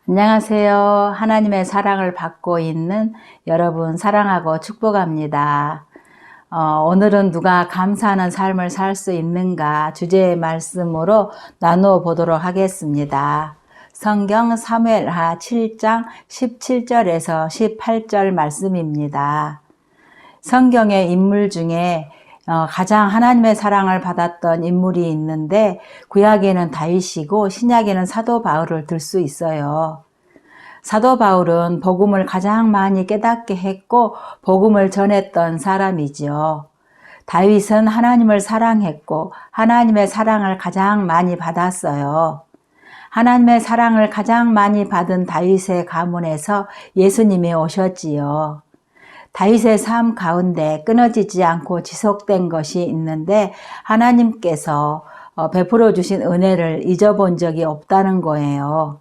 안녕하세요. 하나님의 사랑을 받고 있는 여러분 사랑하고 축복합니다. 오늘은 누가 감사하는 삶을 살 수 있는가 주제의 말씀으로 나누어 보도록 하겠습니다. 성경 사무엘하 7장 17절에서 18절 말씀입니다. 성경의 인물 중에 가장 하나님의 사랑을 받았던 인물이 있는데 구약에는 다윗이고 신약에는 사도 바울을 들 수 있어요. 사도 바울은 복음을 가장 많이 깨닫게 했고 복음을 전했던 사람이죠. 다윗은 하나님을 사랑했고 하나님의 사랑을 가장 많이 받았어요. 하나님의 사랑을 가장 많이 받은 다윗의 가문에서 예수님이 오셨지요. 다윗의 삶 가운데 끊어지지 않고 지속된 것이 있는데 하나님께서 베풀어 주신 은혜를 잊어본 적이 없다는 거예요.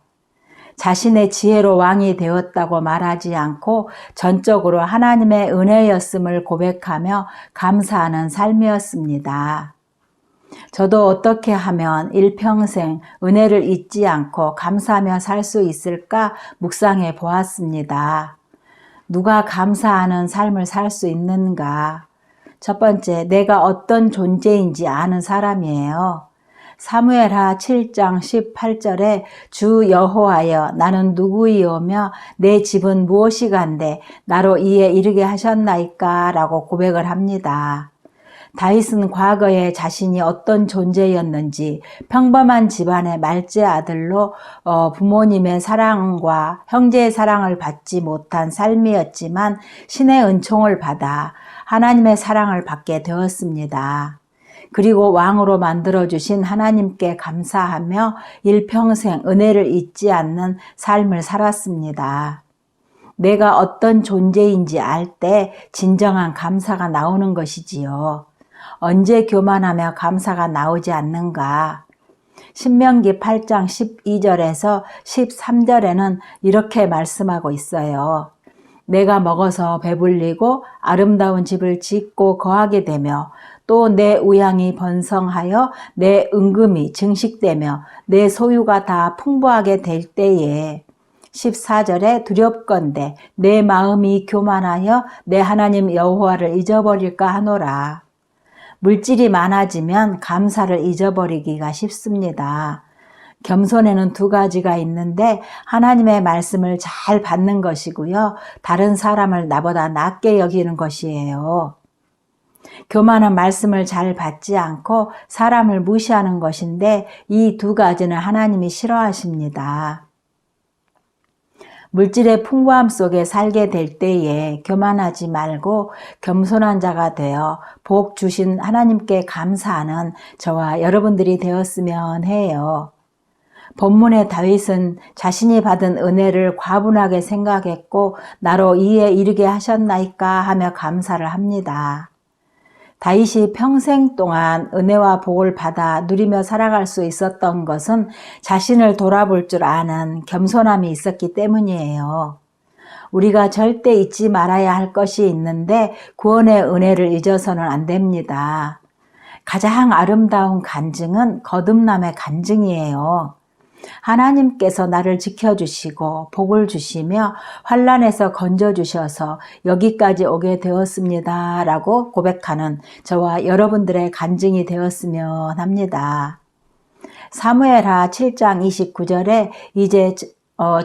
자신의 지혜로 왕이 되었다고 말하지 않고 전적으로 하나님의 은혜였음을 고백하며 감사하는 삶이었습니다. 저도 어떻게 하면 일평생 은혜를 잊지 않고 감사하며 살 수 있을까 묵상해 보았습니다. 누가 감사하는 삶을 살 수 있는가? 첫 번째, 내가 어떤 존재인지 아는 사람이에요. 사무엘하 7장 18절에 주 여호와여 나는 누구이오며 내 집은 무엇이간데 나로 이에 이르게 하셨나이까 라고 고백을 합니다. 다윗은 과거에 자신이 어떤 존재였는지 평범한 집안의 말째 아들로 부모님의 사랑과 형제의 사랑을 받지 못한 삶이었지만 신의 은총을 받아 하나님의 사랑을 받게 되었습니다. 그리고 왕으로 만들어주신 하나님께 감사하며 일평생 은혜를 잊지 않는 삶을 살았습니다. 내가 어떤 존재인지 알 때 진정한 감사가 나오는 것이지요. 언제 교만하며 감사가 나오지 않는가? 신명기 8장 12절에서 13절에는 이렇게 말씀하고 있어요. 내가 먹어서 배불리고 아름다운 집을 짓고 거하게 되며 또 내 우양이 번성하여 내 은금이 증식되며 내 소유가 다 풍부하게 될 때에 14절에 두렵건대 내 마음이 교만하여 내 하나님 여호와를 잊어버릴까 하노라. 물질이 많아지면 감사를 잊어버리기가 쉽습니다. 겸손에는 두 가지가 있는데 하나님의 말씀을 잘 받는 것이고요. 다른 사람을 나보다 낮게 여기는 것이에요. 교만은 말씀을 잘 받지 않고 사람을 무시하는 것인데 이 두 가지는 하나님이 싫어하십니다. 물질의 풍부함 속에 살게 될 때에 교만하지 말고 겸손한 자가 되어 복 주신 하나님께 감사하는 저와 여러분들이 되었으면 해요. 본문의 다윗은 자신이 받은 은혜를 과분하게 생각했고 나로 이에 이르게 하셨나이까 하며 감사를 합니다. 다윗이 평생 동안 은혜와 복을 받아 누리며 살아갈 수 있었던 것은 자신을 돌아볼 줄 아는 겸손함이 있었기 때문이에요. 우리가 절대 잊지 말아야 할 것이 있는데 구원의 은혜를 잊어서는 안 됩니다. 가장 아름다운 간증은 거듭남의 간증이에요. 하나님께서 나를 지켜주시고 복을 주시며 환난에서 건져주셔서 여기까지 오게 되었습니다 라고 고백하는 저와 여러분들의 간증이 되었으면 합니다. 사무엘하 7장 29절에 이제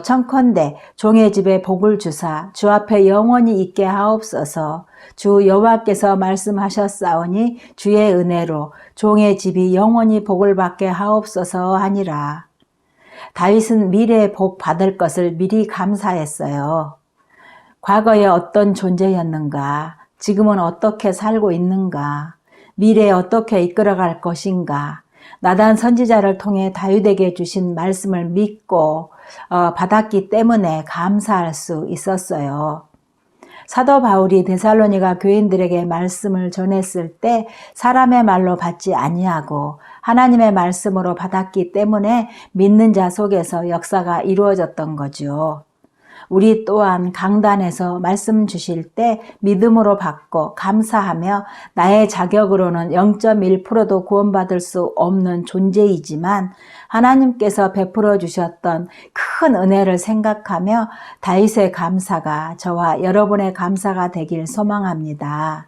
청컨대 종의 집에 복을 주사 주 앞에 영원히 있게 하옵소서. 주 여호와께서 말씀하셨사오니 주의 은혜로 종의 집이 영원히 복을 받게 하옵소서 하니라. 다윗은 미래에 복 받을 것을 미리 감사했어요. 과거에 어떤 존재였는가? 지금은 어떻게 살고 있는가? 미래에 어떻게 이끌어갈 것인가? 나단 선지자를 통해 다윗에게 주신 말씀을 믿고 받았기 때문에 감사할 수 있었어요. 사도 바울이 데살로니가 교인들에게 말씀을 전했을 때 사람의 말로 받지 아니하고 하나님의 말씀으로 받았기 때문에 믿는 자 속에서 역사가 이루어졌던 거죠. 우리 또한 강단에서 말씀 주실 때 믿음으로 받고 감사하며 나의 자격으로는 0.1%도 구원받을 수 없는 존재이지만 하나님께서 베풀어 주셨던 큰 은혜를 생각하며 다윗의 감사가 저와 여러분의 감사가 되길 소망합니다.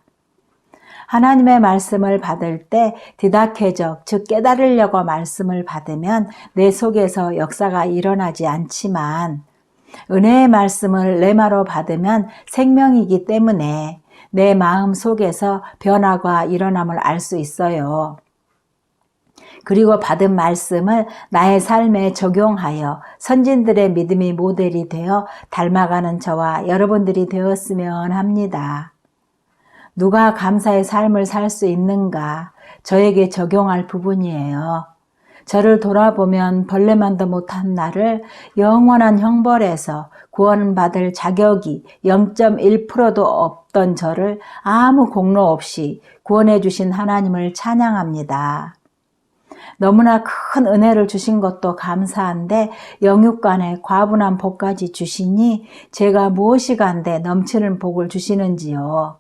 하나님의 말씀을 받을 때 디다케적, 즉 깨달으려고 말씀을 받으면 내 속에서 역사가 일어나지 않지만 은혜의 말씀을 레마로 받으면 생명이기 때문에 내 마음 속에서 변화가 일어남을 알 수 있어요. 그리고 받은 말씀을 나의 삶에 적용하여 선진들의 믿음이 모델이 되어 닮아가는 저와 여러분들이 되었으면 합니다. 누가 감사의 삶을 살 수 있는가? 저에게 적용할 부분이에요. 저를 돌아보면 벌레만도 못한 나를 영원한 형벌에서 구원받을 자격이 0.1%도 없던 저를 아무 공로 없이 구원해 주신 하나님을 찬양합니다. 너무나 큰 은혜를 주신 것도 감사한데 영육간에 과분한 복까지 주시니 제가 무엇이 간데 넘치는 복을 주시는지요.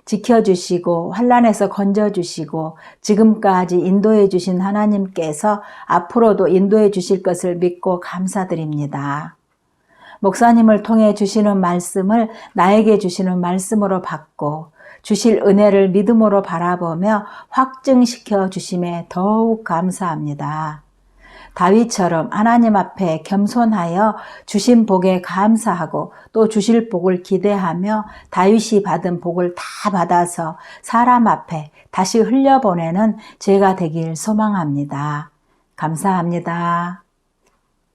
지켜주시고 환난에서 건져주시고 지금까지 인도해 주신 하나님께서 앞으로도 인도해 주실 것을 믿고 감사드립니다. 목사님을 통해 주시는 말씀을 나에게 주시는 말씀으로 받고 주실 은혜를 믿음으로 바라보며 확증시켜 주심에 더욱 감사합니다. 다윗처럼 하나님 앞에 겸손하여 주신 복에 감사하고 또 주실 복을 기대하며 다윗이 받은 복을 다 받아서 사람 앞에 다시 흘려보내는 제가 되길 소망합니다. 감사합니다.